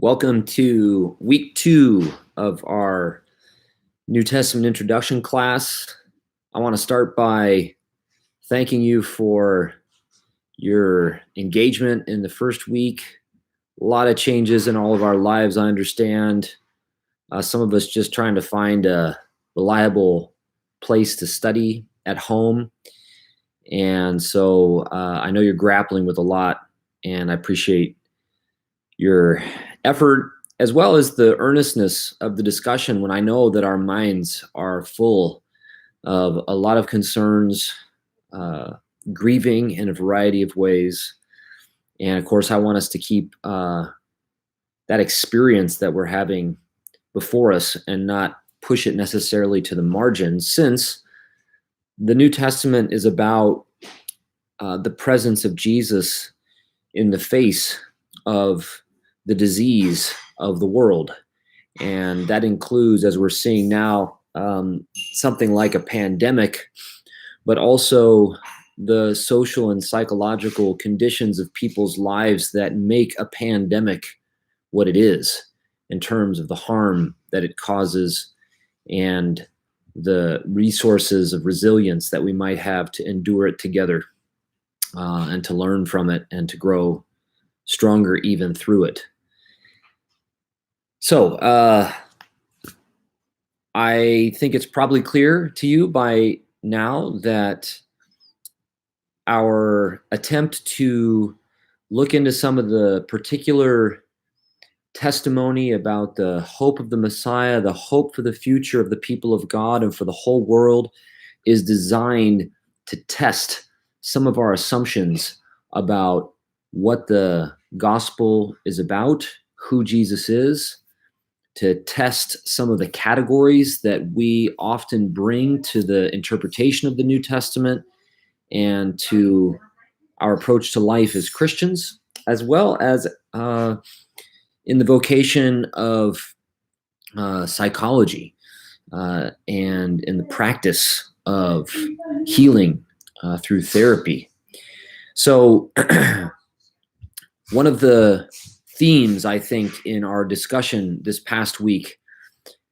Welcome to week 2 of our New Testament introduction class. I want to start by thanking you for your engagement in the first week. A lot of changes in all of our lives, I understand. Some of us just trying to find a reliable place to study at home. And so I know you're grappling with a lot, and I appreciate your effort as well as the earnestness of the discussion when I know that our minds are full of a lot of concerns, grieving in a variety of ways. And of course, I want us to keep that experience that we're having before us and not push it necessarily to the margins, since the New Testament is about the presence of Jesus in the face of the disease of the world. And that includes, as we're seeing now, something like a pandemic, but also the social and psychological conditions of people's lives that make a pandemic what it is in terms of the harm that it causes and the resources of resilience that we might have to endure it together, and to learn from it and to grow stronger even through it. So I think it's probably clear to you by now that our attempt to look into some of the particular testimony about the hope of the Messiah, the hope for the future of the people of God and for the whole world, is designed to test some of our assumptions about what the gospel is about, who Jesus is, to test some of the categories that we often bring to the interpretation of the New Testament and to our approach to life as Christians, as well as in the vocation of psychology and in the practice of healing through therapy. So one of the themes, I think, in our discussion this past week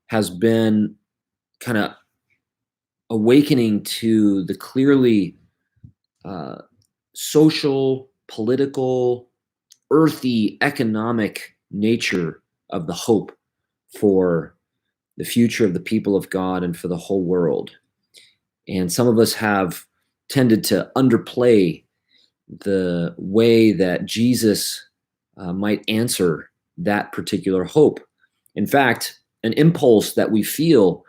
has been kind of awakening to the clearly social, political, earthy, economic nature of the hope for the future of the people of God and for the whole world. And some of us have tended to underplay the way that Jesus might answer that particular hope. In fact, an impulse that we feel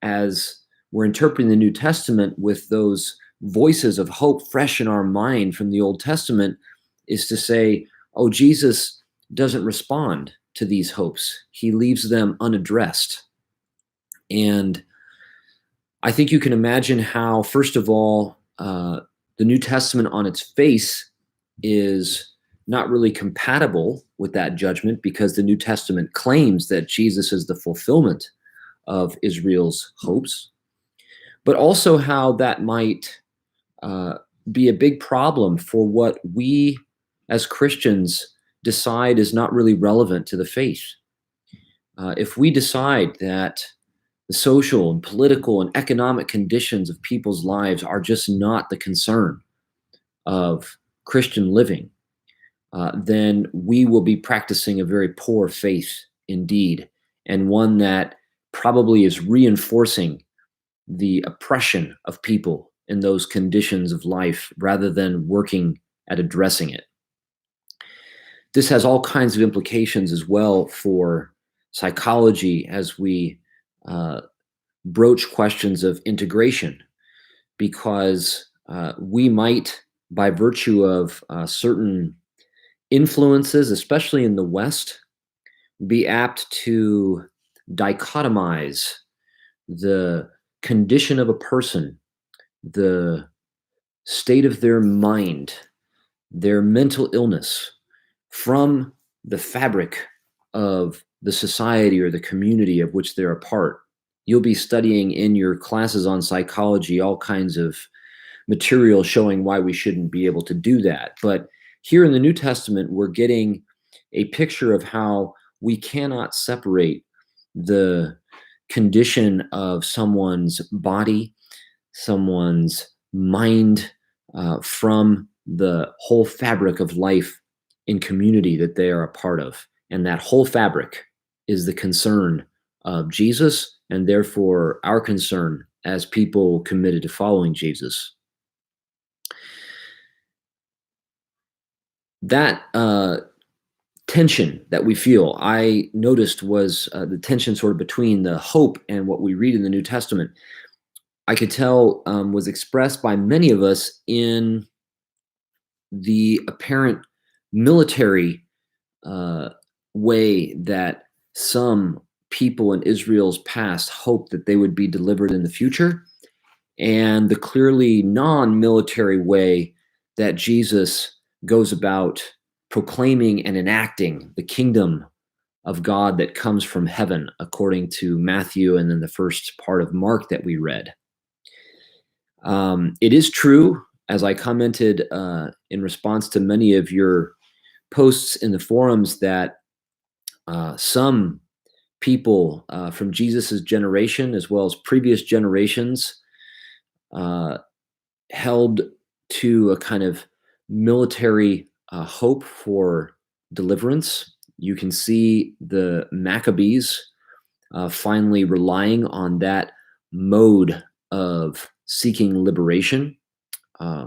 as we're interpreting the New Testament with those voices of hope fresh in our mind from the Old Testament is to say, oh, Jesus doesn't respond to these hopes. He leaves them unaddressed. And I think you can imagine how, first of all, the New Testament on its face is not really compatible with that judgment, because the New Testament claims that Jesus is the fulfillment of Israel's hopes, but also how that might be a big problem for what we as Christians decide is not really relevant to the faith. If we decide that the social and political and economic conditions of people's lives are just not the concern of Christian living, then we will be practicing a very poor faith indeed, and one that probably is reinforcing the oppression of people in those conditions of life rather than working at addressing it. This has all kinds of implications as well for psychology as we broach questions of integration, because we might, by virtue of certain influences, especially in the West, be apt to dichotomize the condition of a person, the state of their mind, their mental illness, from the fabric of the society or the community of which they're a part. You'll be studying in your classes on psychology all kinds of material showing why we shouldn't be able to do that. But here in the New Testament, we're getting a picture of how we cannot separate the condition of someone's body, someone's mind, from the whole fabric of life in community that they are a part of. And that whole fabric is the concern of Jesus, and therefore our concern as people committed to following Jesus. That tension that we feel, I noticed, was the tension sort of between the hope and what we read in the New Testament. I could tell was expressed by many of us in the apparent military uh, way that some people in Israel's past hoped that they would be delivered in the future, and the clearly non military way that Jesus goes about proclaiming and enacting the kingdom of God that comes from heaven, according to Matthew and then the first part of Mark that we read. It is true, as I commented in response to many of your posts in the forums, that some people from Jesus's generation, as well as previous generations, uh, held to a kind of military hope for deliverance. You can see the Maccabees finally relying on that mode of seeking liberation,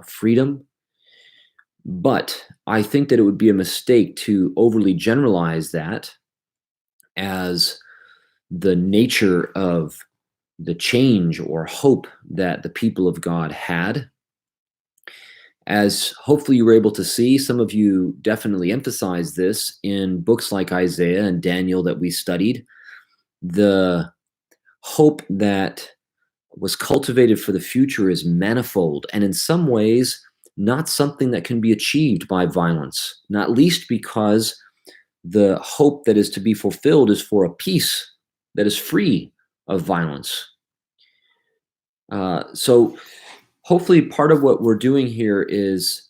freedom. But I think that it would be a mistake to overly generalize that as the nature of the change or hope that the people of God had. As hopefully you were able to see, some of you definitely emphasize this in books like Isaiah and Daniel that we studied. The hope that was cultivated for the future is manifold, and in some ways, not something that can be achieved by violence, not least because the hope that is to be fulfilled is for a peace that is free of violence. So hopefully part of what we're doing here is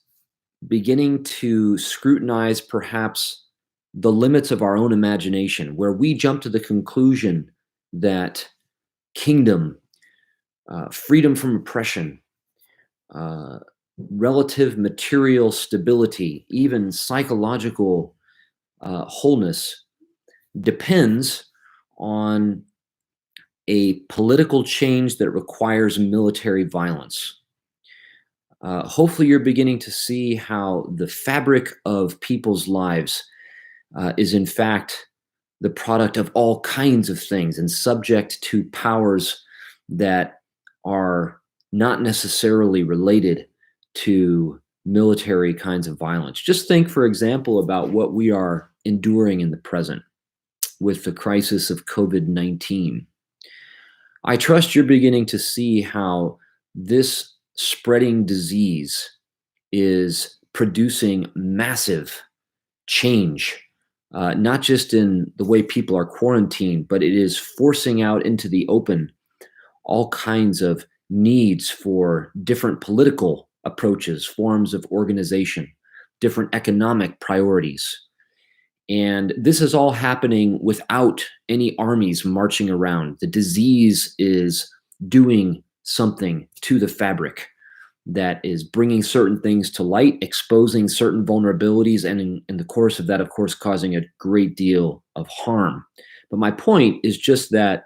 beginning to scrutinize perhaps the limits of our own imagination, where we jump to the conclusion that kingdom, freedom from oppression, uh, relative material stability, even psychological wholeness depends on a political change that requires military violence. Hopefully, you're beginning to see how the fabric of people's lives is, in fact, the product of all kinds of things and subject to powers that are not necessarily related to military kinds of violence. Just think, for example, about what we are enduring in the present with the crisis of COVID-19. I trust you're beginning to see how this spreading disease is producing massive change, not just in the way people are quarantined, but it is forcing out into the open all kinds of needs for different political approaches, forms of organization, different economic priorities. And this is all happening without any armies marching around. The disease is doing something to the fabric that is bringing certain things to light, exposing certain vulnerabilities, and in the course of that, of course, causing a great deal of harm. But my point is just that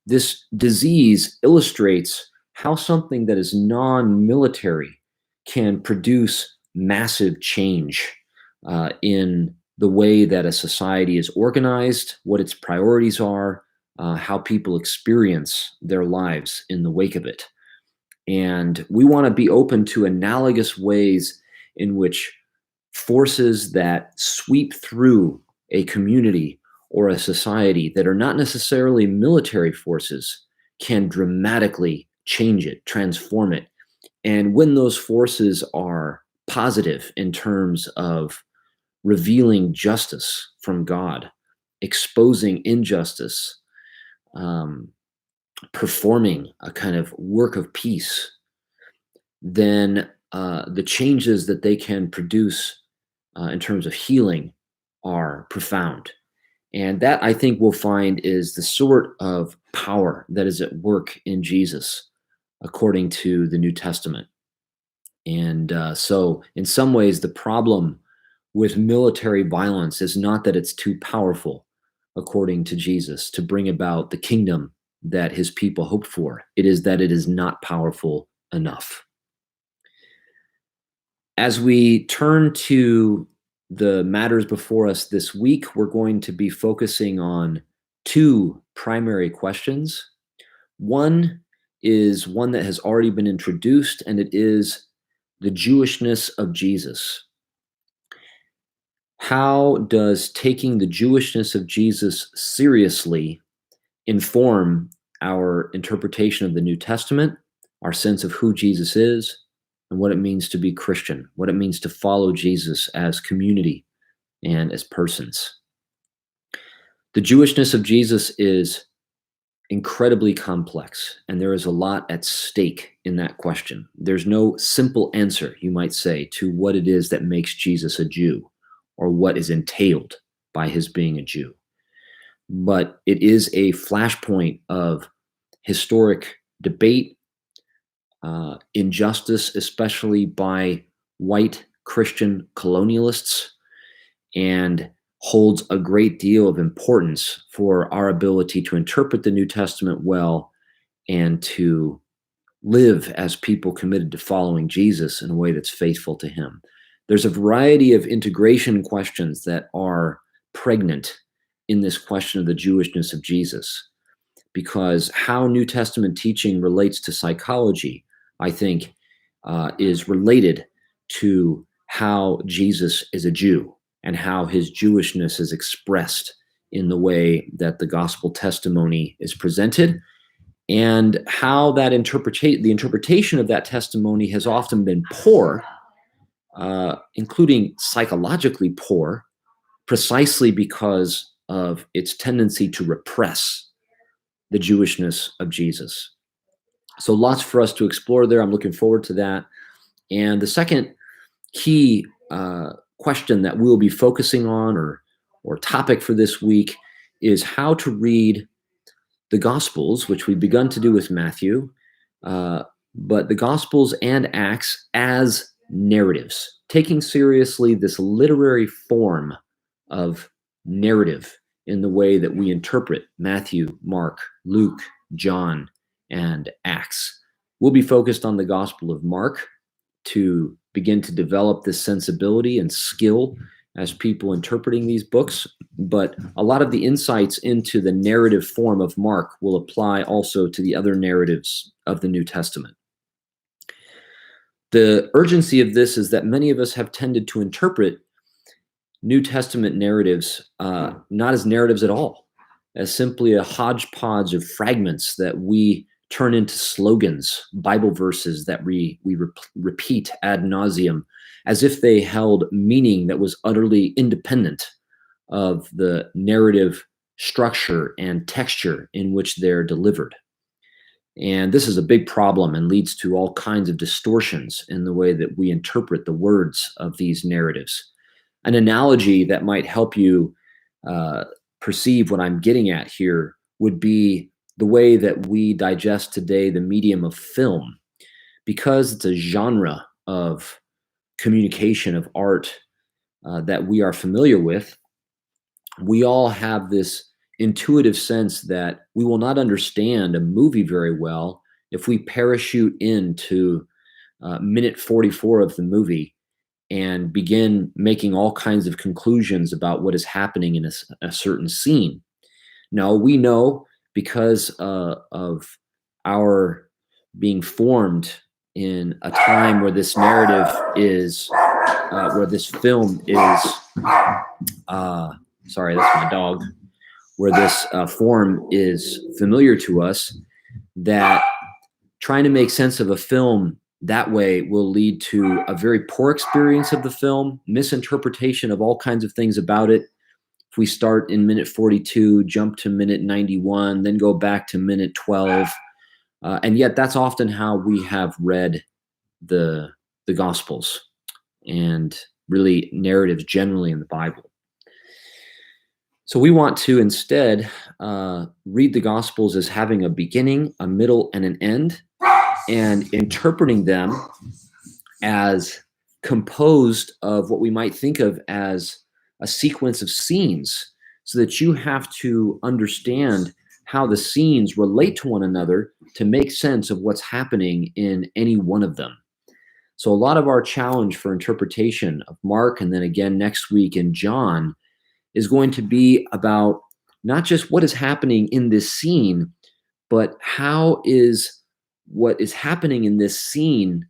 this disease illustrates how something that is non-military can produce massive change in the way that a society is organized, what its priorities are, how people experience their lives in the wake of it. And we want to be open to analogous ways in which forces that sweep through a community or a society that are not necessarily military forces can dramatically change it, transform it. And when those forces are positive in terms of revealing justice from God, exposing injustice, performing a kind of work of peace, then the changes that they can produce in terms of healing are profound. And that, I think, we'll find is the sort of power that is at work in Jesus, according to the New Testament. And so, in some ways, the problem with military violence is not that it's too powerful, according to Jesus, to bring about the kingdom that his people hoped for. It is that it is not powerful enough. As we turn to the matters before us this week, we're going to be focusing on two primary questions. One is one that has already been introduced, and it is the Jewishness of Jesus. How does taking the Jewishness of Jesus seriously inform our interpretation of the New Testament, our sense of who Jesus is, and what it means to be Christian, what it means to follow Jesus as community and as persons? The Jewishness of Jesus is incredibly complex, and there is a lot at stake in that question. There's no simple answer, you might say, to what it is that makes Jesus a Jew, or what is entailed by his being a Jew. But it is a flashpoint of historic debate, injustice, especially by white Christian colonialists, and holds a great deal of importance for our ability to interpret the New Testament well and to live as people committed to following Jesus in a way that's faithful to him. There's a variety of integration questions that are pregnant in this question of the Jewishness of Jesus, because how New Testament teaching relates to psychology, I think, is related to how Jesus is a Jew and how his Jewishness is expressed in the way that the gospel testimony is presented, and how that the interpretation of that testimony has often been poor, including psychologically poor, precisely because of its tendency to repress the Jewishness of Jesus. So lots for us to explore there. I'm looking forward to that. And the second key question that we'll be focusing on, or topic for this week, is how to read the Gospels, which we've begun to do with Matthew, but the Gospels and Acts as narratives, taking seriously this literary form of narrative in the way that we interpret Matthew, Mark, Luke, John, and Acts. We'll be focused on the Gospel of Mark to begin to develop this sensibility and skill as people interpreting these books, but a lot of the insights into the narrative form of Mark will apply also to the other narratives of the New Testament. The urgency of this is that many of us have tended to interpret New Testament narratives not as narratives at all, as simply a hodgepodge of fragments that we turn into slogans, Bible verses that we repeat ad nauseum, as if they held meaning that was utterly independent of the narrative structure and texture in which they're delivered. And this is a big problem and leads to all kinds of distortions in the way that we interpret the words of these narratives. An analogy that might help you perceive what I'm getting at here would be the way that we digest today the medium of film. Because it's a genre of communication, of art that we are familiar with, we all have this intuitive sense that we will not understand a movie very well if we parachute into minute 44 of the movie and begin making all kinds of conclusions about what is happening in a certain scene. No, we know, because of our being formed in a time where this narrative is, where this film is, sorry, that's my dog, where this form is familiar to us, that trying to make sense of a film that way will lead to a very poor experience of the film, misinterpretation of all kinds of things about it. If we start in minute 42, jump to minute 91, then go back to minute 12, and yet that's often how we have read the Gospels and really narratives generally in the Bible. So we want to instead read the Gospels as having a beginning, a middle, and an end, and interpreting them as composed of what we might think of as a sequence of scenes, so that you have to understand how the scenes relate to one another to make sense of what's happening in any one of them. So, a lot of our challenge for interpretation of Mark, and then again next week in John, is going to be about not just what is happening in this scene, but how is what is happening in this scene,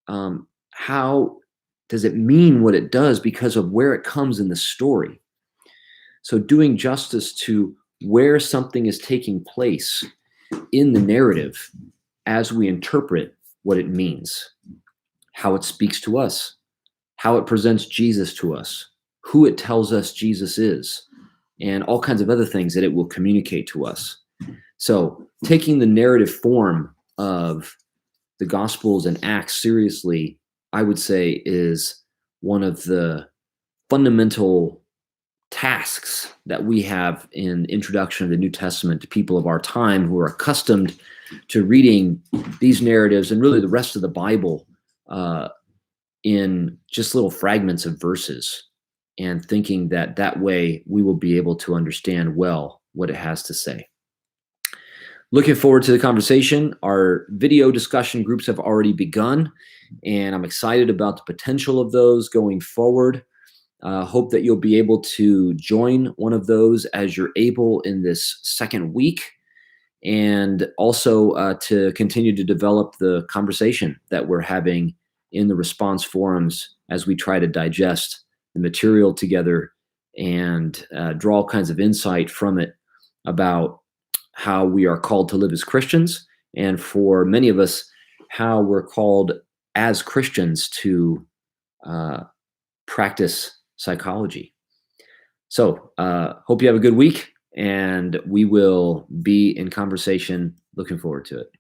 how does it mean what it does because of where it comes in the story? So, doing justice to where something is taking place in the narrative as we interpret what it means, how it speaks to us, how it presents Jesus to us, who it tells us Jesus is, and all kinds of other things that it will communicate to us. So, taking the narrative form of the Gospels and Acts seriously, I would say, is one of the fundamental tasks that we have in introduction of the New Testament to people of our time who are accustomed to reading these narratives and really the rest of the Bible in just little fragments of verses, and thinking that that way we will be able to understand well what it has to say. Looking forward to the conversation. Our video discussion groups have already begun, and I'm excited about the potential of those going forward. Hope that you'll be able to join one of those as you're able in this second week, and also to continue to develop the conversation that we're having in the response forums as we try to digest the material together and draw all kinds of insight from it about how we are called to live as Christians, and for many of us, how we're called as Christians to practice psychology. So hope you have a good week, and we will be in conversation. Looking forward to it.